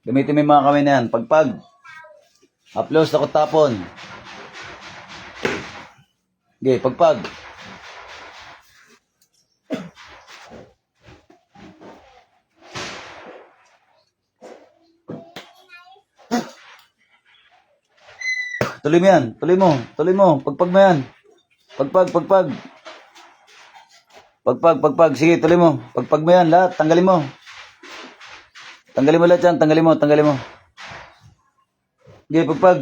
Gamitin mo yung mga kamay na yan. Pagpag. Haplos, takot tapon. Okay, pagpag. Tuloy mo yan. Tuloy mo. Tuloy mo. Pagpag mo yan. Pagpag, pagpag. Pagpag, pagpag. Sige, tuloy mo. Pagpag mo yan lahat. Tanggalin mo. Tanggalin mo lahat yan. Tanggalin mo, tanggalin mo. Sige, pagpag.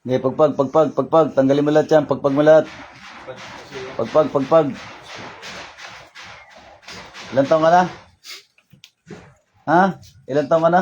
Sige, pagpag, pagpag, pagpag. Tanggalin mo lahat yan. Pagpag mo lahat. Pagpag, pagpag. Ilan taong ka na? Ha? Ilan taong ka na?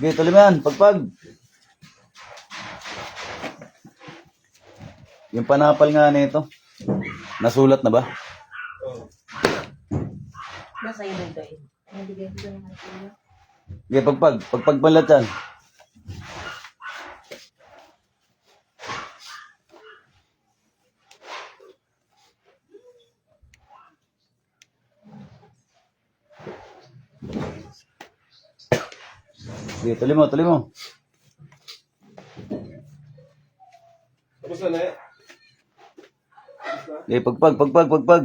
Sige, tuloy mo yan. Pagpag. Yung panapal nga nito. Nasulat na ba? Nasa iyo dito eh. Nabigay ko ng mga. Sige, pagpag. Pagpag mo lahat yan. Sige, tuloy mo, tuloy mo. Tapos na na eh. Sige, pagpag, pagpag, pagpag.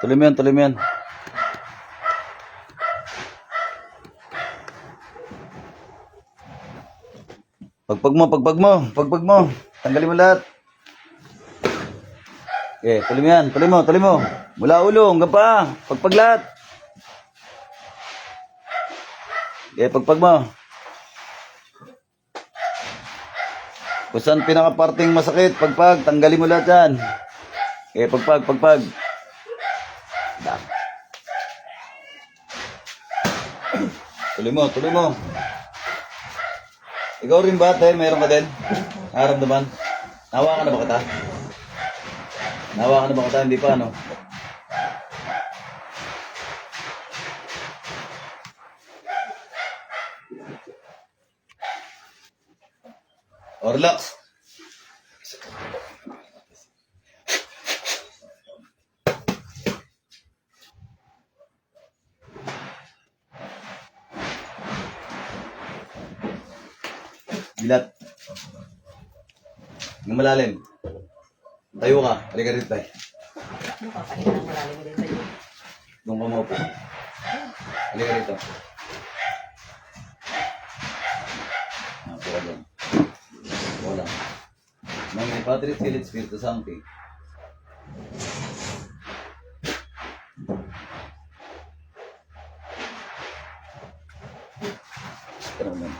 Tuloy mo yan, tuloy mo yan. Pagpag mo, pagpag mo, pagpag mo. Tanggalin mo lahat. Okay, tuloy mo yan, tuloy mo, tuloy mo. Mula ulo, hanggang pa. Pagpag lahat. Okay, pagpag mo. Kung saan pinakaparting masakit, pagpag, tanggalin mo lahat yan. Okay, pagpag, pagpag. Tuloy mo, tuloy mo. Ikaw rin ba, te? Mayroon ka din? Naramdaman? Nawa ka na ba kita? Nawa ka na ba kita? Hindi pa, ano? O, relax. Bilat. Ng malalim. Tayo ka. Halika rito tayo. Ano ka? Pahinga ng malalim din sa'yo. Doon ka maupo. Halika rito. Napo ka doon. Wala. Mga Padre, Filip, Espiritu Santo. Pero naman.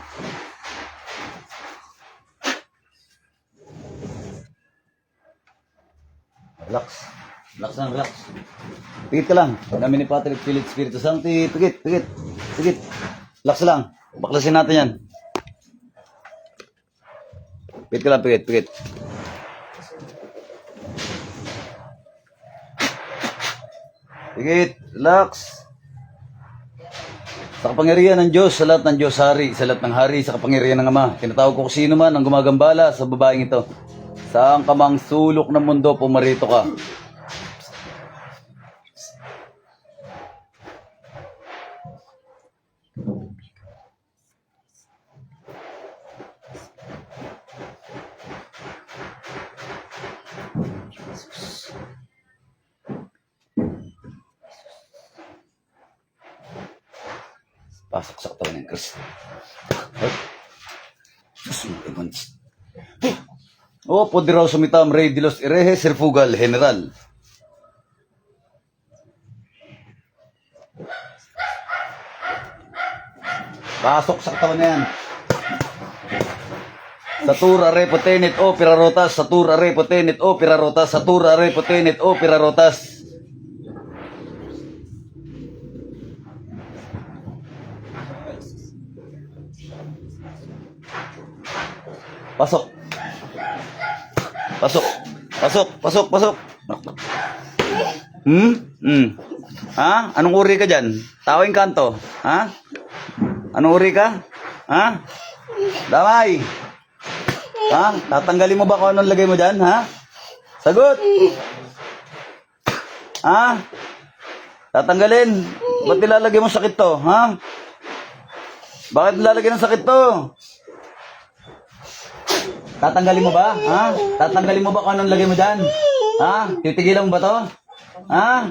Relax. Relax lang, relax. Pigit ka lang. Kami ni Patrick, Philip, Espiritu Santo. Pigit, pigit, pigit. Relax lang. Baklasin natin yan. Pigit ka lang, pigit, pigit. Pigit, relax. Sa kapangyarihan ng Diyos, sa lahat ng Diyos hari, sa lahat ng hari, sa kapangyarihan ng Ama. Tinatawag ko kung sino man ang gumagambala sa babaeng ito. Saan ka mang sulok ng mundo, pumarito ka. Pasok sa katawan ng Kristo. Oh, poderoso mitam, Rey de los Herejes, Serfugal, General. Pasok sa katawan na yan. Satura repotenet opera rotas, satura repotenet opera rotas, satura repotenet opera rotas. Pasok. Pasok. Pasok, pasok, pasok. Ha? Anong uri ka dyan? Tawing kanto? Ha? Anong uri ka? Ha? Damay! Ha? Tatanggalin mo ba kung anong lagay mo dyan, ha? Sagot! Ha? Tatanggalin? Ba't nilalagay mo sakit to, ha? Bakit nilalagay ng sakit to? Tatanggalin mo ba, ha? Tatanggalin mo ba kung anong lagay mo dyan? Ha? Titigilan mo ba to? Ha?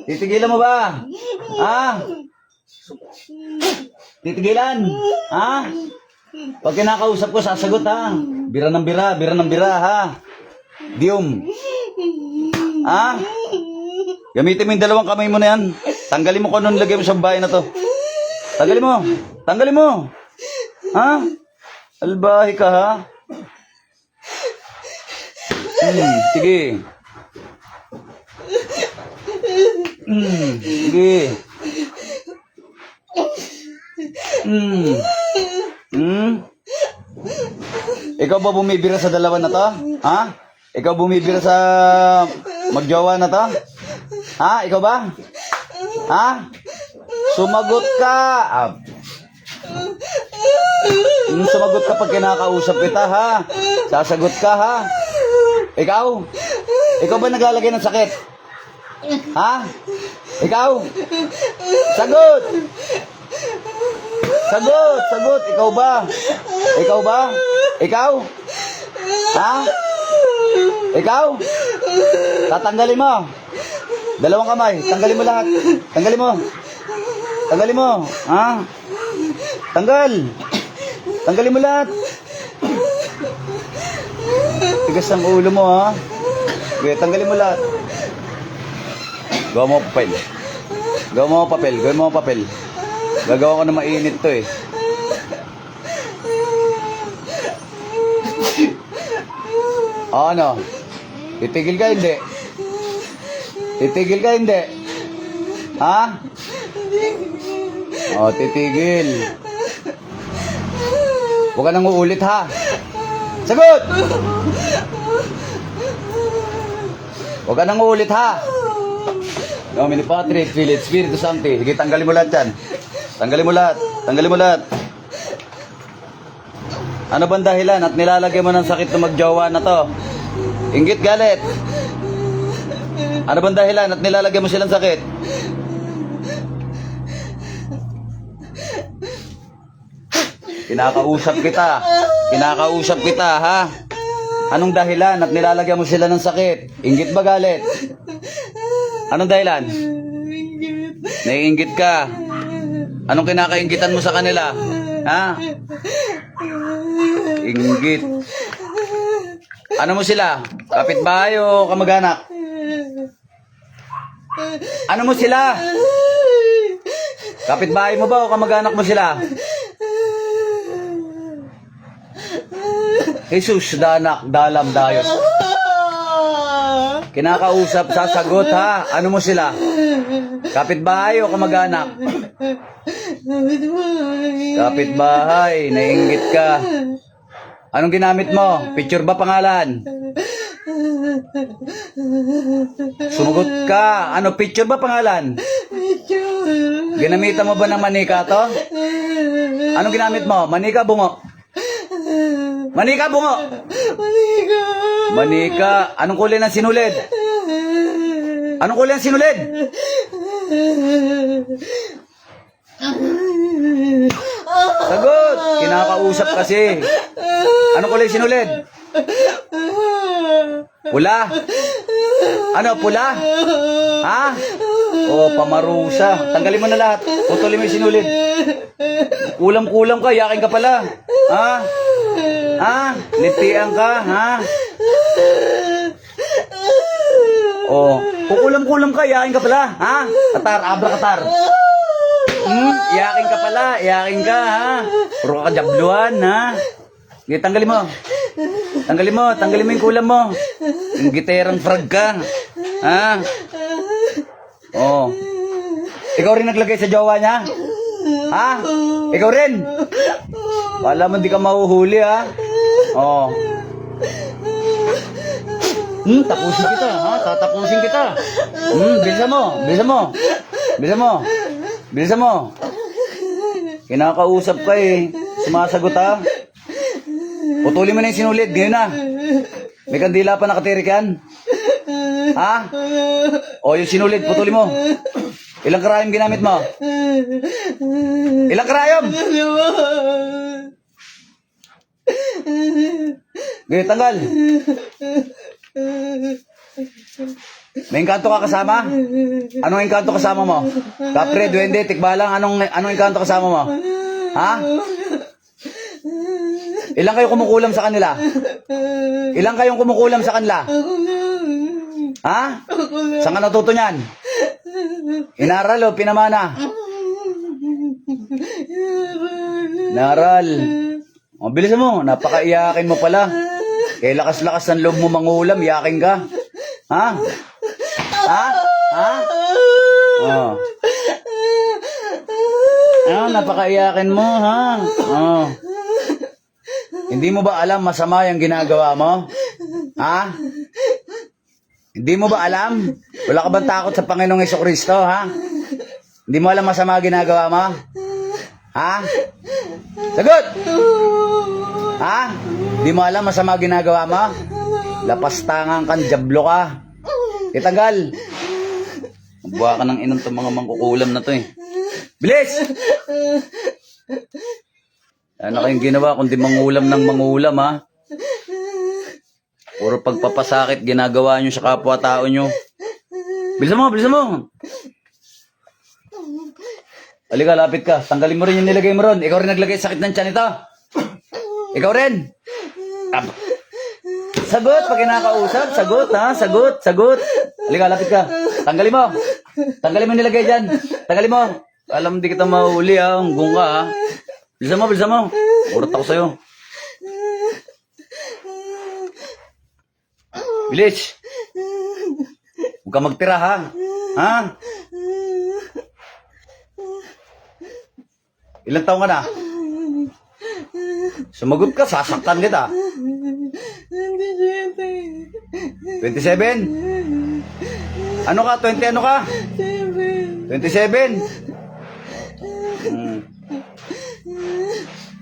Titigilan mo ba? Ha? Titigilan? Ha? Pag kinakausap ko, sasagot ha. Bira ng bira, ha. Dium. Ha? Gamitin mo yung dalawang kamay mo na yan. Tanggalin mo kung anong lagay mo sa bahay na to. Tanggalin mo. Tanggalin mo. Ha? Albahi ka ha? Sige. Sige. Ikaw ba bumibira sa dalawa na to? Ha? Ikaw bumibira sa magjowa na to? Ha? Ikaw ba? Ha? Sumagot ka. Sumagot ka pag kinakausap kita, ha? Sasagot ka, ha? Ikaw? Ikaw ba naglalagay ng sakit? Ha? Ikaw? Sagot! Sagot! Sagot! Ikaw ba? Ikaw ba? Ikaw? Ha? Ikaw? Tatanggalin mo. Dalawang kamay. Tanggalin mo lahat. Tanggalin mo. Tanggalin mo. Ha? Tanggal. Tanggalin mo lahat. Tigas ang ulo mo, ha? Okay, tanggalin mo lahat. Gawa mo papel. Gawa mo papel. Gawa mo papel. Gagawa ko na mainit to eh. O ano? Titigil ka hindi? Titigil ka hindi? Ha? O, titigil. Huwag ka nang uulit ha. Sagot! Huwag ka nang uulit ha. Nomine Patri, Filii, Spiritus Sancti. Sige, tanggalin mo lahat yan. Tanggalin mo lahat. Tanggalin mo lahat. Ano bang dahilan at nilalagay mo ng sakit na magjowa na to? Inggit galit. Ano bang dahilan at nilalagay mo silang sakit? Kinakausap kita. Kinakausap kita, ha? Anong dahilan at nilalagyan mo sila ng sakit? Inggit ba galit? Anong dahilan? Naiinggit ka. Anong kinakainggitan mo sa kanila? Ha? Inggit. Ano mo sila? Kapitbahay o kamag-anak? Ano mo sila? Kapitbahay mo ba o kamag-anak mo sila? Jesus, danak, dalam, dayos. Kinakausap, sasagot ha. Ano mo sila? Kapitbahay o kamag-anak? Kapitbahay, naiinggit ka. Anong ginamit mo? Picture ba pangalan? Sumagot ka. Ano, picture ba pangalan? Ginamitan mo ba ng manika to? Anong ginamit mo? Manika, bungo? Manika, bungo? Manika. Manika. Anong kulay ng sinulid? Anong kulay ng sinulid? Sagot. Kinakausap kasi. Anong kulay sinulid? Pula. Ano, pula? Ha? O, pamarusa. Tanggalin mo na lahat. Putulin mo yung sinulid. Kulang-kulang ka. Yakin ka pala. Ha? Ha? Litian ka. Ha? O, kukulam-kulam ka. Yakin ka pala. Ha? Katar, abra katar. Iyakin ka pala. Iyakin ka, ha? Puro ka jabluan, ha? Okay, tanggalin mo. Tanggalin mo. Tanggalin mo yung kulam mo. Yung giterang frag ka. Ha? Oh. Ikaw rin naglagay sa jowa niya? Ha? Ikaw rin? Wala mo di ka mahuhuli, ha? Oh. Tapusin kita, ha? Tatapusin kita. Bilisan mo. Bilisan mo. Bilisan mo. Bilisan mo. Kinakausap ka eh. Sumasagot ha. Putulin mo na yung sinulid. Ngayon na. May kandila pa nakatirik yan. Ha? O yung sinulid, putulin mo. Ilang karayom ginamit mo? Ilang karayom? Ngayon, tanggal. May engkanto ka kasama? Anong engkanto kasama mo? Kapre, duwende, tikbalang, anong engkanto kasama mo? Ha? Ilang kayo kumukulam sa kanila? Ilang kayong kumukulam sa kanila? Ha? Saan ka natuto niyan? Inaral o pinamana? Naral. O, bilisan mo. Napakaiyakin mo pala. Kaya lakas-lakas ng loob mo mangulam, iyakin ka. Ha? Ha? Ha? Oh. Ah, napakaiyakin mo, ha? Oh. Hindi mo ba alam masama yung ginagawa mo? Ha? Hindi mo ba alam? Wala ka bang takot sa Panginoong Hesukristo, ha? Hindi mo alam masama ginagawa mo? Ha? Sagot! Ha? Hindi mo alam masama ginagawa mo? Lapastangan kang jablo ka. Itagal. Buha ka ng inong itong mga mangkukulam na to eh. Bilis! Ano kayong ginawa kundi mangulam ng mangulam, ha? Puro pagpapasakit ginagawa nyo sa kapwa-tao nyo. Bilisan mo, bilisan mo. Halika, lapit ka. Tanggalin mo rin yung nilagay mo ron. Ikaw rin naglagay sakit ng tiyan ito. Ikaw rin. Sagot pag kinakausap. Sagot, ha? Sagot, sagot. Halika, lapit ka. Tanggalin mo. Tanggalin mo yung nilagay dyan. Tanggalin mo. Alam, di kita mahuli, ha? Hanggang ka, ha? Bilisan mo, bilisan mo. Urat ako sa'yo. Bilis. Huwag ka magtira, ha? Ha? Ilang taong ka na? Sumagot ka, sasaktan kita. 27? Ano ka? 20 ano ka? 27?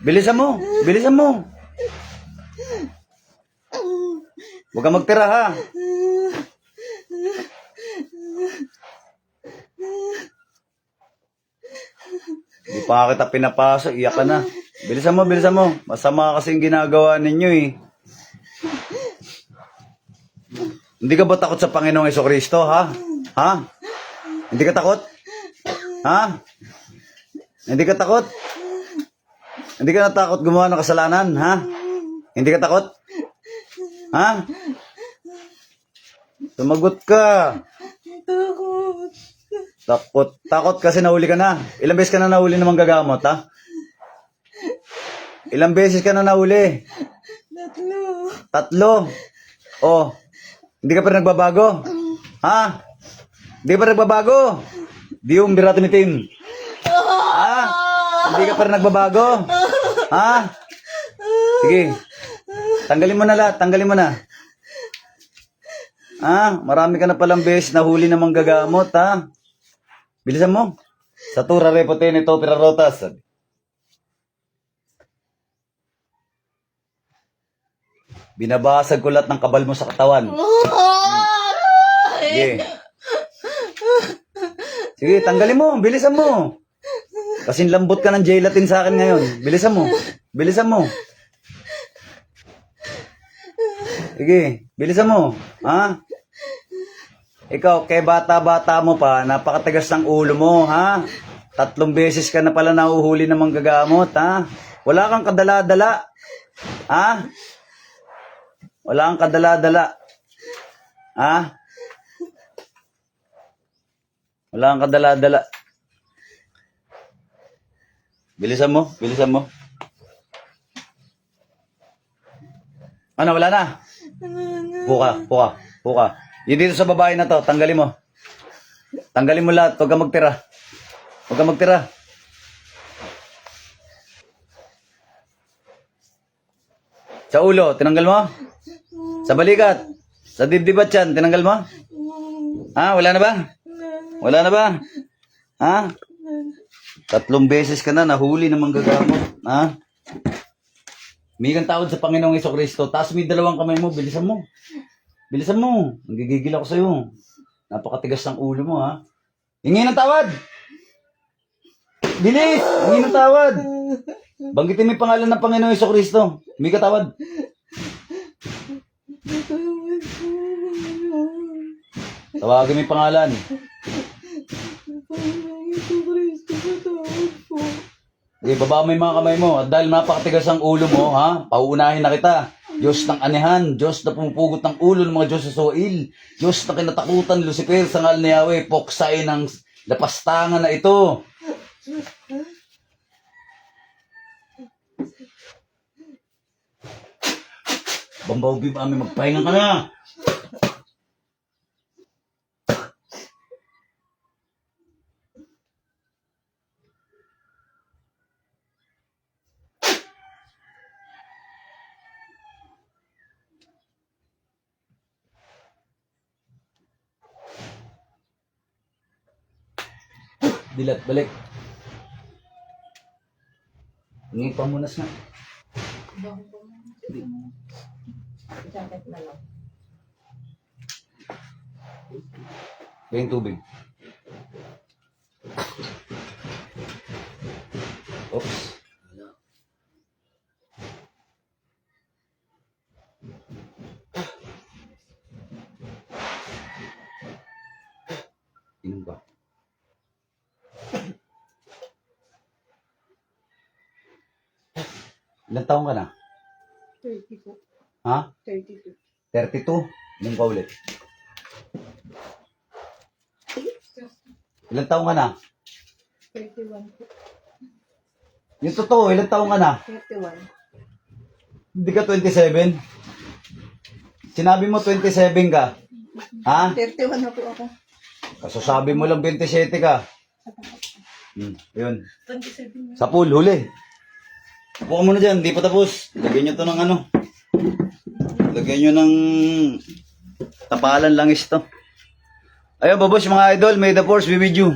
Bilisan mo. Bilisan mo. Huwag ka magtira, ha? Hindi pa nga kita pinapasok. Iyak ka na. Bilisan mo, bilisan mo. Masama kasi yung ginagawa ninyo, eh. Hindi ka ba takot sa Panginoong Hesukristo, ha? Ha? Hindi ka takot? Ha? Hindi ka takot? Hindi ka natakot gumawa ng kasalanan, ha? Hindi ka takot? Ha? Sumagot ka. Takot. Takot kasi nahuli ka na. Ilang beses ka na nahuli ng manggagamot, ha? Ilang beses ka na nahuli? 3. 3? Oh. Hindi ka pa rin nagbabago? Ha? Hindi ka pa rin nagbabago? Di yung birato ni Tim. Ha? Hindi ka pa rin nagbabago? Ha? Sige. Tanggalin mo na lahat. Tanggalin mo na. Ha? Marami ka na palang beses nahuli ng manggagamot, ha? Bilisan mo. Sa tura repote nito pirarotas. Binabasag ko lahat ng kabal mo sa katawan. Sige. Sige, tanggalin mo. Bilisan mo. Kasing lambot ka ng gelatin sa akin ngayon. Bilisan mo. Bilisan mo. Sige, bilisan mo. Ha? Ikaw, kay bata-bata mo pa, napakatigas ng ulo mo, ha? 3 beses ka na pala nahuhuli ng manggagamot, ha? Wala kang kadala-dala. Ha? Wala kang kadala-dala. Ha? Wala kang kadala-dala. Bilisan mo, bilisan mo. Ano, wala na? Puka, puka, puka. Yung dito sa babae na to, tanggalin mo. Tanggalin mo lahat, huwag ka magtira. Huwag ka magtira. Sa ulo, tinanggal mo? Sa balikat? Sa dibdib at yan, tinanggal mo? Ha, wala na ba? Wala na ba? Ha? 3 beses ka na nahuli ng manggagamot. Ha? May kang tawad sa Panginoong Jesucristo. Taas mo yung 2 kamay mo. Bilisan mo. Bilisan mo. Nagigigil ako sa'yo. Napakatigas ng ulo mo, ha? Hingi ng tawad! Bilis! Hingi ng tawad! Banggitin mo yung pangalan ng Panginoong Jesucristo. May katawad. Tawagin mo yung pangalan. Okay, baba mo yung mga kamay mo. At dahil napakatigas ang ulo mo, ha? Pauunahin na kita. Diyos ng anihan, Diyos na pumupugot ng ulo ng mga Diyos sa soil, Diyos na kinatakutan, Lucifer, sa ngal ni Yahweh, poksay ng lapastangan na ito. Bambaw bim, amin magpahinga ka na. Dilat, balik. Hingi pamunas na. Jacket na lang. Kaya yung tubig. Oops. Inom ka. Ilang taong ka na? 30 po. Ha? 32. 32? Inom ka ulit. Ilang taong ka na? 31 po. Yung totoo, ilang taong ka na? 31. Hindi ka 27? Sinabi mo 27 ka? Ha? 31 na po ako. Kaso sabi mo lang 27 ka. Yun. 27 na. Sa pool, huli. Upo ka muna dyan, di pa tapos. Lagyan nyo to ng ano. Lagyan nyo ng tapalan langis to. Ayun, babos mga idol, may the force be with you.